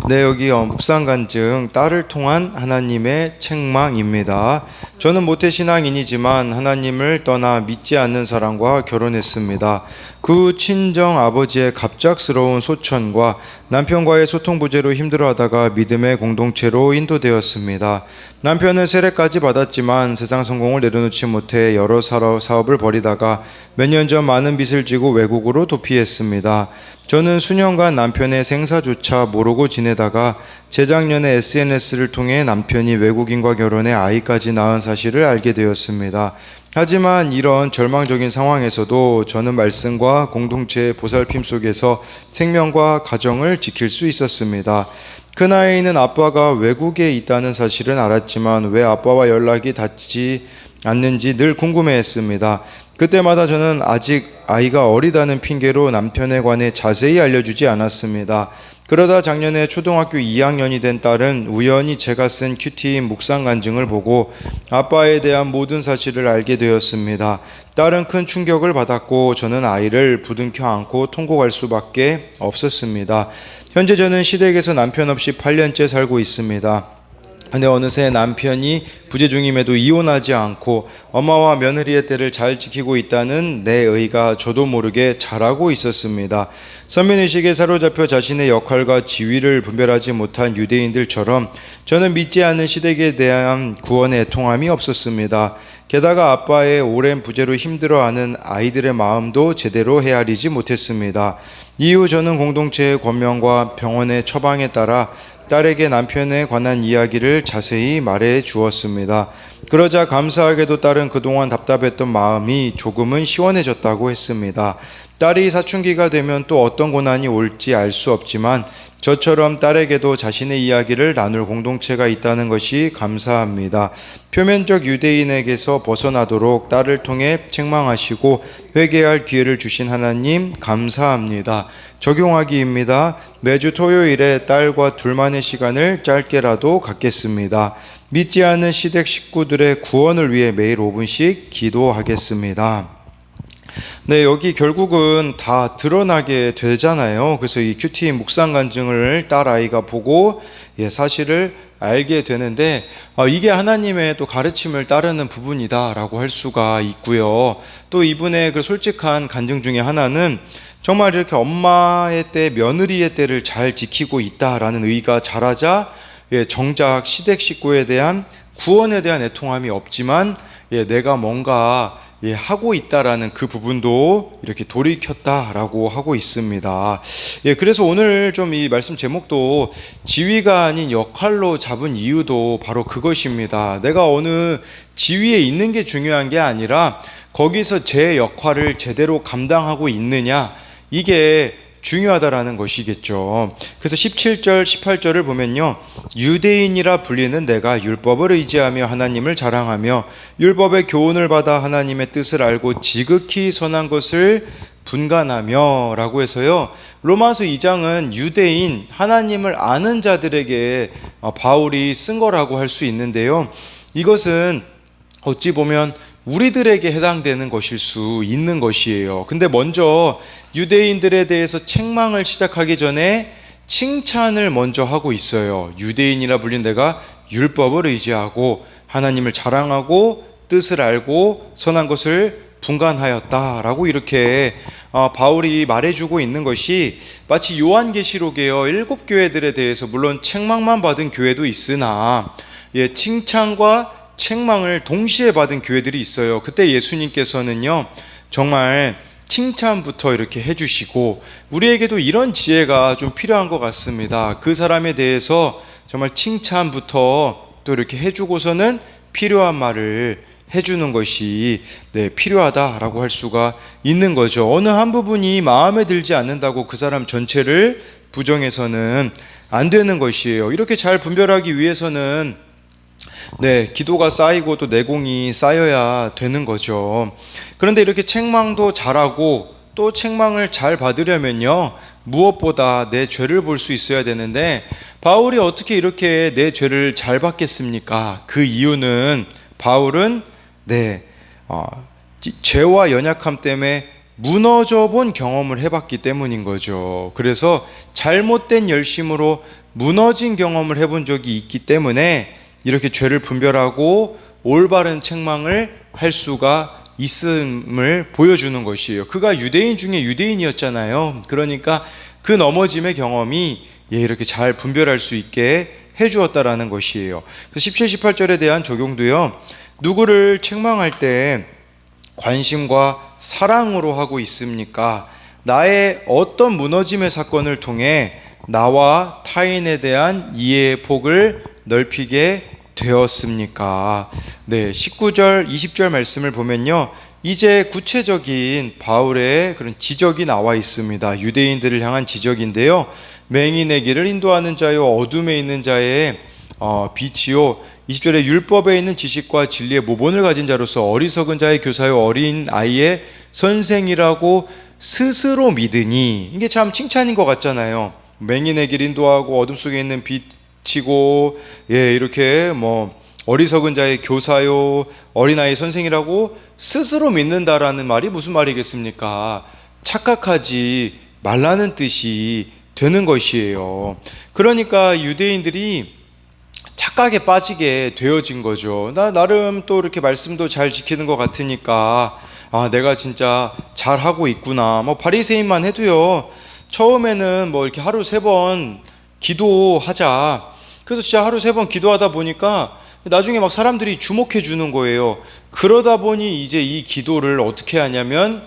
네, 여기 묵상 간증 딸을 통한 하나님의 책망입니다. 저는 모태신앙인이지만 하나님을 떠나 믿지 않는 사람과 결혼했습니다. 그 친정 아버지의 갑작스러운 소천과 남편과의 소통 부재로 힘들어하다가 믿음의 공동체로 인도되었습니다. 남편은 세례까지 받았지만 세상 성공을 내려놓지 못해 여러 사업을 벌이다가 몇 년 전 많은 빚을 지고 외국으로 도피했습니다. 저는 수년간 남편의 생사조차 모르고 지내다가 재작년에 SNS를 통해 남편이 외국인과 결혼해 아이까지 낳은 사실을 알게 되었습니다. 하지만 이런 절망적인 상황에서도 저는 말씀과 공동체의 보살핌 속에서 생명과 가정을 지킬 수 있었습니다. 그 나이에는 아빠가 외국에 있다는 사실은 알았지만 왜 아빠와 연락이 닿지 않는지 늘 궁금해했습니다. 그때마다 저는 아직 아이가 어리다는 핑계로 남편에 관해 자세히 알려주지 않았습니다. 그러다 작년에 초등학교 2학년이 된 딸은 우연히 제가 쓴 큐티인 묵상 간증을 보고 아빠에 대한 모든 사실을 알게 되었습니다. 딸은 큰 충격을 받았고 저는 아이를 부둥켜 안고 통곡할 수밖에 없었습니다. 현재 저는 시댁에서 남편 없이 8년째 살고 있습니다. 근데 어느새 남편이 부재 중임에도 이혼하지 않고 엄마와 며느리의 때를 잘 지키고 있다는 내 의가 저도 모르게 자라고 있었습니다. 선민의식에 사로잡혀 자신의 역할과 지위를 분별하지 못한 유대인들처럼 저는 믿지 않는 시댁에 대한 구원의 애통함이 없었습니다. 게다가 아빠의 오랜 부재로 힘들어하는 아이들의 마음도 제대로 헤아리지 못했습니다. 이후 저는 공동체의 권면과 병원의 처방에 따라 딸에게 남편에 관한 이야기를 자세히 말해 주었습니다. 그러자 감사하게도 딸은 그동안 답답했던 마음이 조금은 시원해졌다고 했습니다. 딸이 사춘기가 되면 또 어떤 고난이 올지 알 수 없지만 저처럼 딸에게도 자신의 이야기를 나눌 공동체가 있다는 것이 감사합니다. 표면적 유대인에게서 벗어나도록 딸을 통해 책망하시고 회개할 기회를 주신 하나님 감사합니다. 적용하기입니다. 매주 토요일에 딸과 둘만의 시간을 짧게라도 갖겠습니다. 믿지 않는 시댁 식구들의 구원을 위해 매일 5분씩 기도하겠습니다. 네, 여기 결국은 다 드러나게 되잖아요. 그래서 이 큐티 묵상 간증을 딸 아이가 보고 사실을 알게 되는데 이게 하나님의 또 가르침을 따르는 부분이다라고 할 수가 있고요. 또 이분의 그 솔직한 간증 중에 하나는 정말 이렇게 엄마의 때, 며느리의 때를 잘 지키고 있다라는 의가 자라자 정작 시댁 식구에 대한 구원에 대한 애통함이 없지만 내가 뭔가 하고 있다라는 그 부분도 이렇게 돌이켰다라고 하고 있습니다. 그래서 오늘 좀 이 말씀 제목도 지위가 아닌 역할로 잡은 이유도 바로 그것입니다. 내가 어느 지위에 있는 게 중요한 게 아니라 거기서 제 역할을 제대로 감당하고 있느냐, 이게 중요하다라는 것이겠죠. 그래서 17절, 18절을 보면요. 유대인이라 불리는 내가 율법을 의지하며 하나님을 자랑하며 율법의 교훈을 받아 하나님의 뜻을 알고 지극히 선한 것을 분간하며 라고 해서요. 로마서 2장은 유대인, 하나님을 아는 자들에게 바울이 쓴 거라고 할 수 있는데요. 이것은 어찌 보면 우리들에게 해당되는 것일 수 있는 것이에요. 근데 먼저 유대인들에 대해서 책망을 시작하기 전에 칭찬을 먼저 하고 있어요. 유대인이라 불린 내가 율법을 의지하고 하나님을 자랑하고 뜻을 알고 선한 것을 분간하였다라고 이렇게 바울이 말해주고 있는 것이 마치 요한계시록에요. 7교회들에 대해서 물론 책망만 받은 교회도 있으나 칭찬과 책망을 동시에 받은 교회들이 있어요. 그때 예수님께서는요, 정말 칭찬부터 이렇게 해주시고 우리에게도 이런 지혜가 좀 필요한 것 같습니다. 그 사람에 대해서 정말 칭찬부터 또 이렇게 해주고서는 필요한 말을 해주는 것이 필요하다라고 할 수가 있는 거죠. 어느 한 부분이 마음에 들지 않는다고 그 사람 전체를 부정해서는 안 되는 것이에요. 이렇게 잘 분별하기 위해서는 기도가 쌓이고 또 내공이 쌓여야 되는 거죠. 그런데 이렇게 책망도 잘하고 또 책망을 잘 받으려면요, 무엇보다 내 죄를 볼 수 있어야 되는데 바울이 어떻게 이렇게 내 죄를 잘 받겠습니까? 그 이유는 바울은 죄와 연약함 때문에 무너져 본 경험을 해봤기 때문인 거죠. 그래서 잘못된 열심으로 무너진 경험을 해본 적이 있기 때문에 이렇게 죄를 분별하고 올바른 책망을 할 수가 있음을 보여주는 것이에요. 그가 유대인 중에 유대인이었잖아요. 그러니까 그 넘어짐의 경험이 이렇게 잘 분별할 수 있게 해주었다라는 것이에요. 17, 18절에 대한 적용도요. 누구를 책망할 때 관심과 사랑으로 하고 있습니까? 나의 어떤 무너짐의 사건을 통해 나와 타인에 대한 이해의 폭을 넓히게 되었습니까? 네, 19절, 20절 말씀을 보면요. 이제 구체적인 바울의 그런 지적이 나와 있습니다. 유대인들을 향한 지적인데요. 맹인의 길을 인도하는 자요, 어둠에 있는 자의 빛이요. 20절에 율법에 있는 지식과 진리의 모본을 가진 자로서 어리석은 자의 교사요, 어린 아이의 선생이라고 스스로 믿으니, 이게 참 칭찬인 것 같잖아요. 맹인의 길 인도하고 어둠 속에 있는 빛이고, 이렇게 어리석은 자의 교사요, 어린아이 선생이라고 스스로 믿는다라는 말이 무슨 말이겠습니까? 착각하지 말라는 뜻이 되는 것이에요. 그러니까 유대인들이 착각에 빠지게 되어진 거죠. 나름 또 이렇게 말씀도 잘 지키는 것 같으니까 내가 진짜 잘하고 있구나. 바리새인만 해도요, 처음에는 이렇게 하루 3번 기도하자. 그래서 진짜 하루 3번 기도하다 보니까 나중에 막 사람들이 주목해 주는 거예요. 그러다 보니 이제 이 기도를 어떻게 하냐면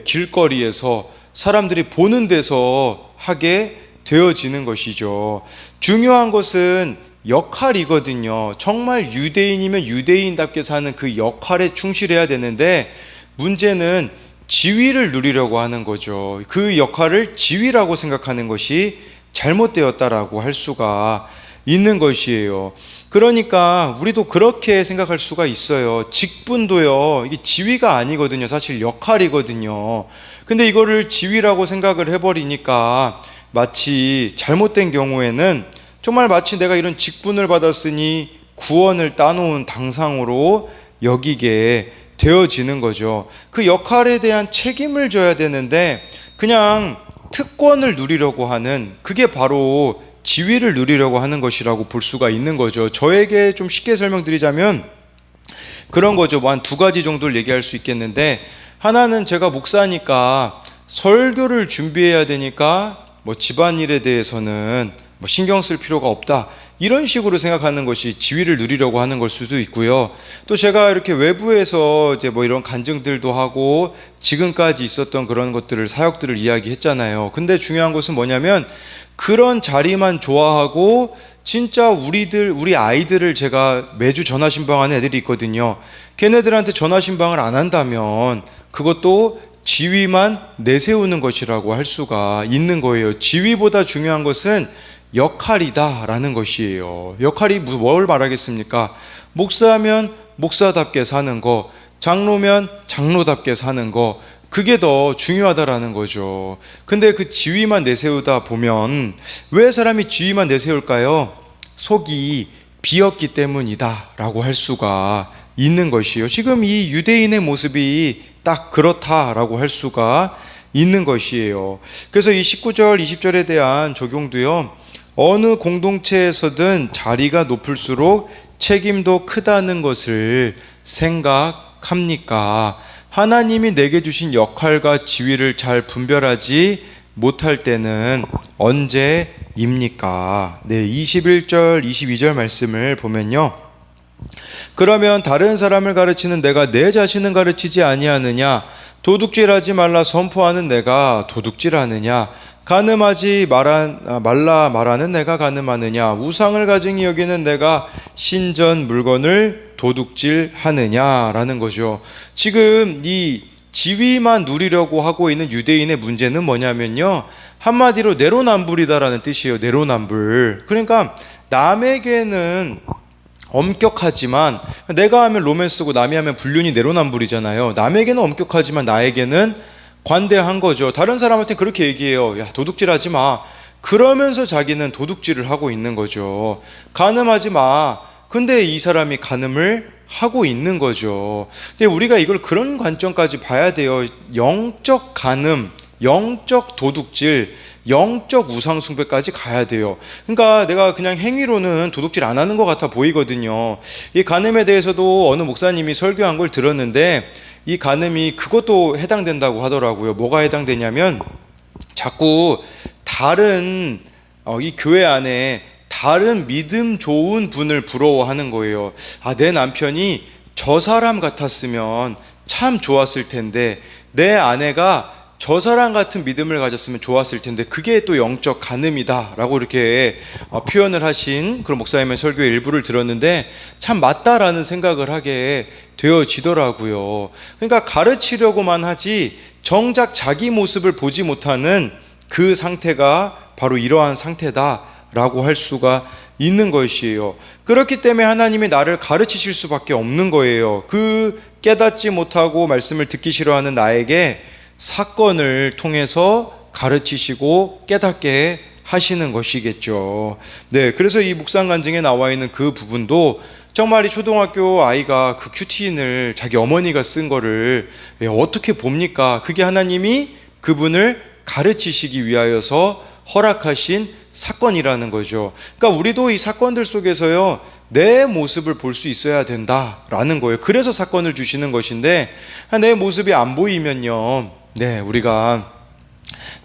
길거리에서 사람들이 보는 데서 하게 되어지는 것이죠. 중요한 것은 역할이거든요. 정말 유대인이면 유대인답게 사는 그 역할에 충실해야 되는데, 문제는 지위를 누리려고 하는 거죠. 그 역할을 지위라고 생각하는 것이 잘못되었다라고 할 수가 있는 것이에요. 그러니까 우리도 그렇게 생각할 수가 있어요. 직분도요, 이게 지위가 아니거든요. 사실 역할이거든요. 근데 이거를 지위라고 생각을 해버리니까 마치 잘못된 경우에는 정말 마치 내가 이런 직분을 받았으니 구원을 따놓은 당상으로 여기게 되어지는 거죠. 그 역할에 대한 책임을 져야 되는데 그냥 특권을 누리려고 하는, 그게 바로 지위를 누리려고 하는 것이라고 볼 수가 있는 거죠. 저에게 좀 쉽게 설명드리자면 그런 거죠. 한 2가지 정도를 얘기할 수 있겠는데, 하나는 제가 목사니까 설교를 준비해야 되니까 집안일에 대해서는 신경 쓸 필요가 없다, 이런 식으로 생각하는 것이 지위를 누리려고 하는 걸 수도 있고요. 또 제가 이렇게 외부에서 이제 이런 간증들도 하고 지금까지 있었던 그런 것들을, 사역들을 이야기했잖아요. 근데 중요한 것은 뭐냐면, 그런 자리만 좋아하고 진짜 우리 아이들을, 제가 매주 전화신방하는 애들이 있거든요. 걔네들한테 전화신방을 안 한다면 그것도 지위만 내세우는 것이라고 할 수가 있는 거예요. 지위보다 중요한 것은 역할이다라는 것이에요. 역할이 뭘 말하겠습니까? 목사면 목사답게 사는 거, 장로면 장로답게 사는 거, 그게 더 중요하다라는 거죠. 근데 그 지위만 내세우다 보면, 왜 사람이 지위만 내세울까요? 속이 비었기 때문이다 라고 할 수가 있는 것이에요. 지금 이 유대인의 모습이 딱 그렇다라고 할 수가 있는 것이에요. 그래서 이 19절, 20절에 대한 적용도요, 어느 공동체에서든 자리가 높을수록 책임도 크다는 것을 생각합니까? 하나님이 내게 주신 역할과 지위를 잘 분별하지 못할 때는 언제입니까? 21절, 22절 말씀을 보면요. 그러면 다른 사람을 가르치는 내가 내 자신은 가르치지 아니하느냐? 도둑질하지 말라 선포하는 내가 도둑질하느냐? 간음하지 말라 말하는 내가 간음하느냐? 우상을 가증히 여기는 내가 신전 물건을 도둑질하느냐라는 거죠. 지금 이 지위만 누리려고 하고 있는 유대인의 문제는 뭐냐면요, 한마디로 내로남불이다라는 뜻이에요. 내로남불. 그러니까 남에게는 엄격하지만, 내가 하면 로맨스고 남이 하면 불륜이 내로남불이잖아요. 남에게는 엄격하지만 나에게는 관대한 거죠. 다른 사람한테 그렇게 얘기해요. 야, 도둑질하지 마. 그러면서 자기는 도둑질을 하고 있는 거죠. 간음하지 마. 근데 이 사람이 간음을 하고 있는 거죠. 근데 우리가 이걸 그런 관점까지 봐야 돼요. 영적 간음, 영적 도둑질, 영적 우상숭배까지 가야 돼요. 그러니까 내가 그냥 행위로는 도둑질 안 하는 것 같아 보이거든요. 이 간음에 대해서도 어느 목사님이 설교한 걸 들었는데, 이 간음이 그것도 해당된다고 하더라고요. 뭐가 해당되냐면, 자꾸 다른 이 교회 안에 다른 믿음 좋은 분을 부러워하는 거예요. 아, 내 남편이 저 사람 같았으면 참 좋았을 텐데, 내 아내가 저 사람 같은 믿음을 가졌으면 좋았을 텐데, 그게 또 영적 간음이다 라고 이렇게 표현을 하신 그런 목사님의 설교의 일부를 들었는데, 참 맞다라는 생각을 하게 되어지더라고요. 그러니까 가르치려고만 하지 정작 자기 모습을 보지 못하는 그 상태가 바로 이러한 상태다라고 할 수가 있는 것이에요. 그렇기 때문에 하나님이 나를 가르치실 수밖에 없는 거예요. 그 깨닫지 못하고 말씀을 듣기 싫어하는 나에게 사건을 통해서 가르치시고 깨닫게 하시는 것이겠죠. 네, 그래서 이 묵상간증에 나와 있는 그 부분도 정말 이 초등학교 아이가 그 큐티인을 자기 어머니가 쓴 거를 어떻게 봅니까? 그게 하나님이 그분을 가르치시기 위하여서 허락하신 사건이라는 거죠. 그러니까 우리도 이 사건들 속에서요, 내 모습을 볼 수 있어야 된다라는 거예요. 그래서 사건을 주시는 것인데, 내 모습이 안 보이면요, 네, 우리가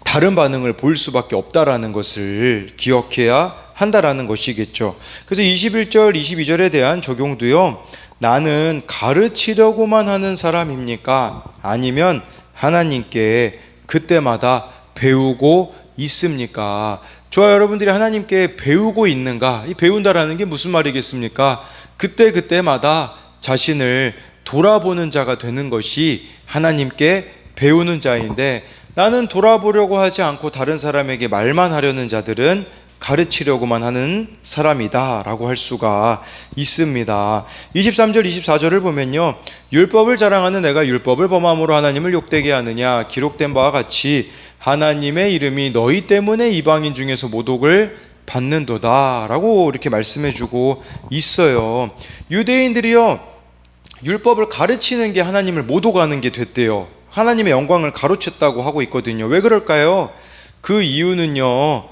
다른 반응을 보일 수밖에 없다라는 것을 기억해야 한다라는 것이겠죠. 그래서 21절, 22절에 대한 적용도요, 나는 가르치려고만 하는 사람입니까? 아니면 하나님께 그때마다 배우고 있습니까? 저와 여러분들이 하나님께 배우고 있는가? 이 배운다라는 게 무슨 말이겠습니까? 그때마다 자신을 돌아보는 자가 되는 것이 하나님께 배우는 자인데, 나는 돌아보려고 하지 않고 다른 사람에게 말만 하려는 자들은 가르치려고만 하는 사람이다 라고 할 수가 있습니다. 23절 24절을 보면요, 율법을 자랑하는 내가 율법을 범함으로 하나님을 욕되게 하느냐? 기록된 바와 같이 하나님의 이름이 너희 때문에 이방인 중에서 모독을 받는도다 라고 이렇게 말씀해주고 있어요. 유대인들이요, 율법을 가르치는 게 하나님을 모독하는 게 됐대요. 하나님의 영광을 가로챘다고 하고 있거든요. 왜 그럴까요? 그 이유는요,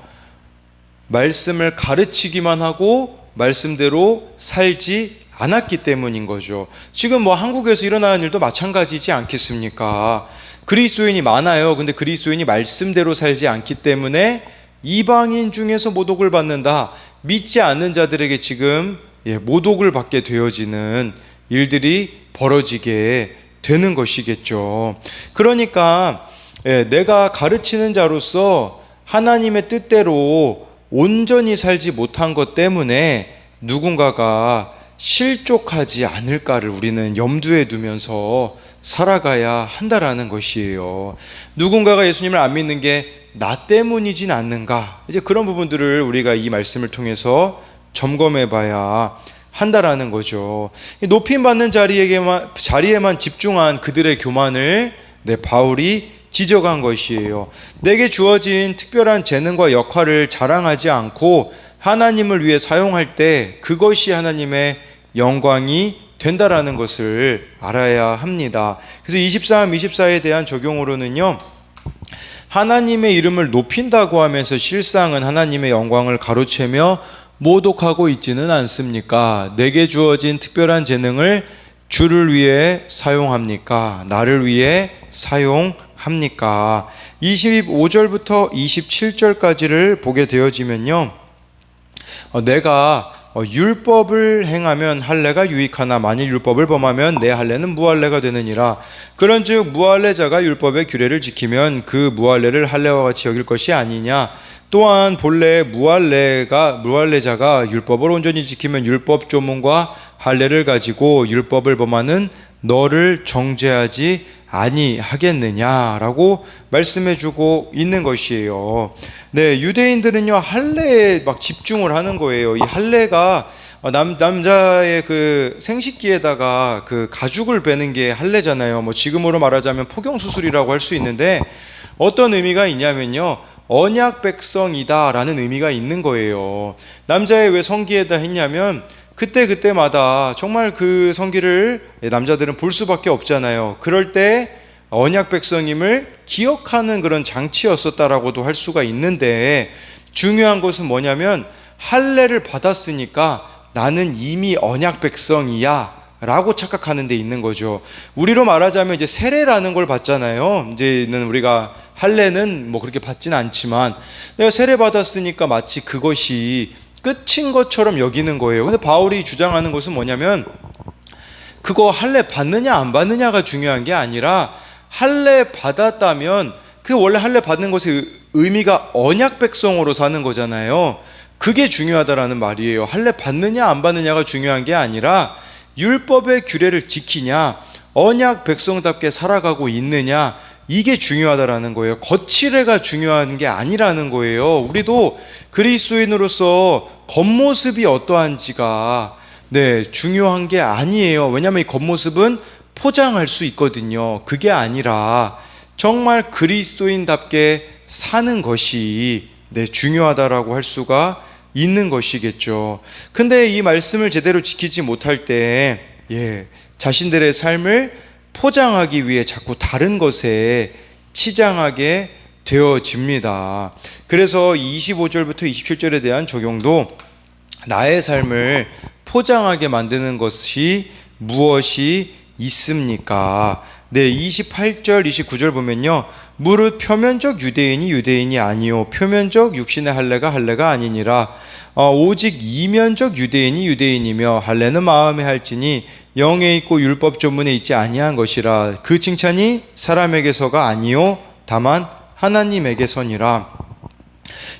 말씀을 가르치기만 하고 말씀대로 살지 않았기 때문인 거죠. 지금 뭐 한국에서 일어나는 일도 마찬가지지 않겠습니까? 그리스도인이 많아요. 근데 그리스도인이 말씀대로 살지 않기 때문에 이방인 중에서 모독을 받는다. 믿지 않는 자들에게 지금 모독을 받게 되어지는 일들이 벌어지게 되는 것이겠죠. 그러니까 내가 가르치는 자로서 하나님의 뜻대로 온전히 살지 못한 것 때문에 누군가가 실족하지 않을까를 우리는 염두에 두면서 살아가야 한다라는 것이에요. 누군가가 예수님을 안 믿는 게 나 때문이진 않는가? 이제 그런 부분들을 우리가 이 말씀을 통해서 점검해 봐야 한다라는 거죠. 높임받는 자리에만 집중한 그들의 교만을 바울이 지적한 것이에요. 내게 주어진 특별한 재능과 역할을 자랑하지 않고 하나님을 위해 사용할 때 그것이 하나님의 영광이 된다라는 것을 알아야 합니다. 그래서 23, 24에 대한 적용으로는요, 하나님의 이름을 높인다고 하면서 실상은 하나님의 영광을 가로채며 모독하고 있지는 않습니까? 내게 주어진 특별한 재능을 주를 위해 사용합니까? 나를 위해 사용합니까? 25절부터 27절까지를 보게 되어지면요, 내가 율법을 행하면 할례가 유익하나 만일 율법을 범하면 내 할례는 무할례가 되느니라. 그런즉 무할례자가 율법의 규례를 지키면 그 무할례를 할례와 같이 여길 것이 아니냐. 또한 본래 무할례자가 율법을 온전히 지키면 율법 조문과 할례를 가지고 율법을 범하는 너를 정죄하지 아니하겠느냐라고 말씀해주고 있는 것이에요. 네, 유대인들은요 할례에 막 집중을 하는 거예요. 이 할례가 남자의 그 생식기에다가 그 가죽을 베는 게 할례잖아요. 뭐 지금으로 말하자면 포경 수술이라고 할 수 있는데, 어떤 의미가 있냐면요, 언약 백성이다라는 의미가 있는 거예요. 남자의 왜 성기에다 했냐면 그때마다 정말 그 성기를 남자들은 볼 수밖에 없잖아요. 그럴 때 언약 백성임을 기억하는 그런 장치였었다라고도 할 수가 있는데, 중요한 것은 뭐냐면 할례를 받았으니까 나는 이미 언약 백성이야 라고 착각하는 데 있는 거죠. 우리로 말하자면 이제 세례라는 걸 받잖아요. 이제는 우리가 할례는 뭐 그렇게 받지는 않지만 내가 세례 받았으니까 마치 그것이 끝인 것처럼 여기는 거예요. 근데 바울이 주장하는 것은 뭐냐면, 그거 할례 받느냐 안 받느냐가 중요한 게 아니라, 할례 받았다면 그 원래 할례 받는 것의 의미가 언약 백성으로 사는 거잖아요. 그게 중요하다라는 말이에요. 할례 받느냐 안 받느냐가 중요한 게 아니라 율법의 규례를 지키냐, 언약 백성답게 살아가고 있느냐, 이게 중요하다라는 거예요. 거칠애가 중요한 게 아니라는 거예요. 우리도 그리스도인으로서 겉모습이 어떠한지가 중요한 게 아니에요. 왜냐하면 이 겉모습은 포장할 수 있거든요. 그게 아니라 정말 그리스도인답게 사는 것이 중요하다라고 할 수가 있는 것이겠죠. 근데 이 말씀을 제대로 지키지 못할 때 자신들의 삶을 포장하기 위해 자꾸 다른 것에 치장하게 되어집니다. 그래서 25절부터 27절에 대한 적용도 나의 삶을 포장하게 만드는 것이 무엇이 있습니까? 28절, 29절 보면요. 무릇 표면적 유대인이 유대인이 아니요 표면적 육신의 할례가 아니니라. 오직 이면적 유대인이 유대인이며 할례는 마음에 할지니 영에 있고 율법 조문에 있지 아니한 것이라. 그 칭찬이 사람에게서가 아니요 다만 하나님에게서니라.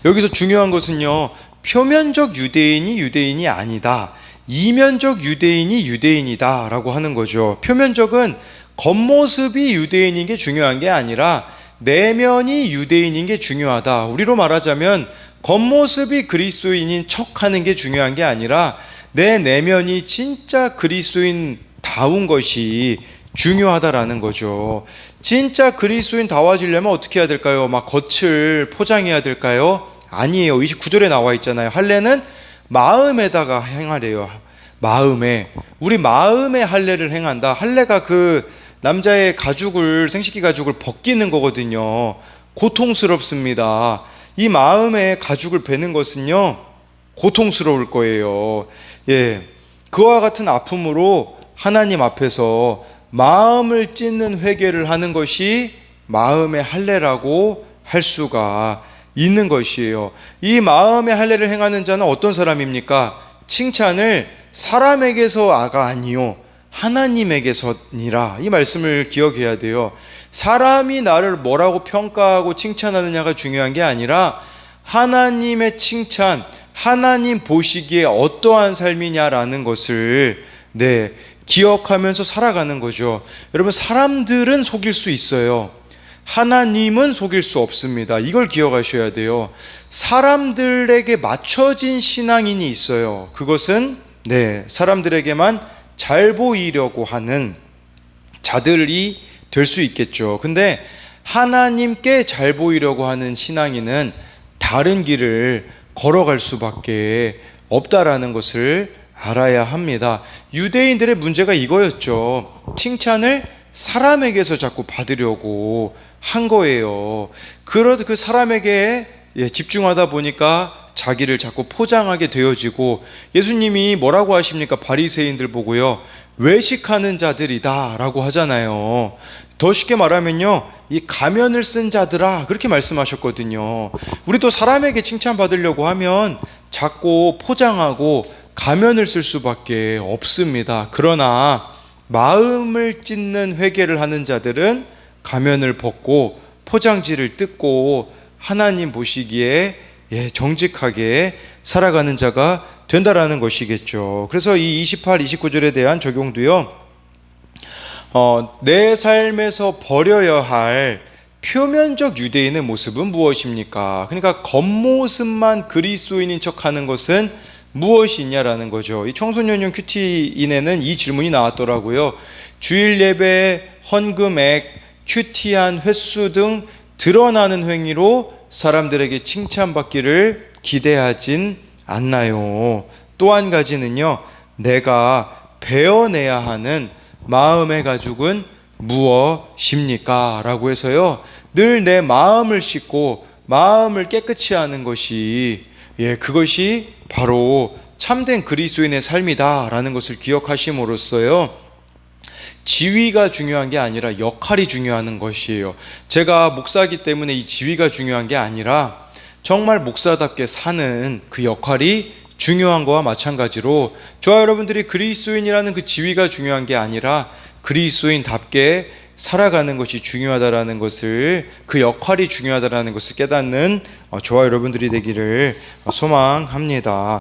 여기서 중요한 것은요, 표면적 유대인이 유대인이 아니다, 이면적 유대인이 유대인이다 라고 하는 거죠. 표면적은 겉모습이 유대인인 게 중요한 게 아니라 내면이 유대인인 게 중요하다. 우리로 말하자면 겉모습이 그리스도인인 척하는 게 중요한 게 아니라 내 내면이 진짜 그리스도인다운 것이 중요하다라는 거죠. 진짜 그리스도인다워지려면 어떻게 해야 될까요? 막 겉을 포장해야 될까요? 아니에요. 29절에 나와 있잖아요. 할례는 마음에다가 행하래요. 마음에. 우리 마음에 할례를 행한다. 할례가 그 남자의 가죽을, 생식기 가죽을 벗기는 거거든요. 고통스럽습니다. 이 마음에 가죽을 베는 것은요, 고통스러울 거예요. 그와 같은 아픔으로 하나님 앞에서 마음을 찢는 회개를 하는 것이 마음의 할례라고 할 수가 있는 것이에요. 이 마음의 할례를 행하는 자는 어떤 사람입니까? 칭찬을 사람에게서가 아니요 하나님에게서니라. 이 말씀을 기억해야 돼요. 사람이 나를 뭐라고 평가하고 칭찬하느냐가 중요한 게 아니라 하나님의 칭찬, 하나님 보시기에 어떠한 삶이냐라는 것을 기억하면서 살아가는 거죠. 여러분, 사람들은 속일 수 있어요. 하나님은 속일 수 없습니다. 이걸 기억하셔야 돼요. 사람들에게 맞춰진 신앙인이 있어요. 그것은 사람들에게만 잘 보이려고 하는 자들이 될 수 있겠죠. 근데 하나님께 잘 보이려고 하는 신앙인은 다른 길을 걸어갈 수밖에 없다라는 것을 알아야 합니다. 유대인들의 문제가 이거였죠. 칭찬을 사람에게서 자꾸 받으려고 한 거예요. 그 사람에게 집중하다 보니까 자기를 자꾸 포장하게 되어지고, 예수님이 뭐라고 하십니까? 바리새인들 보고요, 외식하는 자들이다 라고 하잖아요. 더 쉽게 말하면요, 이 가면을 쓴 자들아, 그렇게 말씀하셨거든요. 우리도 사람에게 칭찬받으려고 하면 자꾸 포장하고 가면을 쓸 수밖에 없습니다. 그러나 마음을 찢는 회개를 하는 자들은 가면을 벗고 포장지를 뜯고 하나님 보시기에 정직하게 살아가는 자가 된다라는 것이겠죠. 그래서 이 28, 29절에 대한 적용도요, 내 삶에서 버려야 할 표면적 유대인의 모습은 무엇입니까? 그러니까 겉모습만 그리스도인인 척하는 것은 무엇이냐라는 거죠. 이 청소년용 큐티인에는 이 질문이 나왔더라고요. 주일 예배, 헌금액, 큐티한 횟수 등 드러나는 행위로 사람들에게 칭찬받기를 기대하진 않나요? 또 한 가지는요, 내가 베어내야 하는 마음의 가죽은 무엇입니까? 라고 해서요, 늘 내 마음을 씻고 마음을 깨끗이 하는 것이, 그것이 바로 참된 그리스도인의 삶이다 라는 것을 기억하심으로써요, 지위가 중요한 게 아니라 역할이 중요한 것이에요. 제가 목사이기 때문에 이 지위가 중요한 게 아니라 정말 목사답게 사는 그 역할이 중요한 거와 마찬가지로, 저와 여러분들이 그리스도인이라는 그 지위가 중요한 게 아니라 그리스도인답게 살아가는 것이 중요하다라는 것을, 그 역할이 중요하다라는 것을 깨닫는 저와 여러분들이 되기를 소망합니다.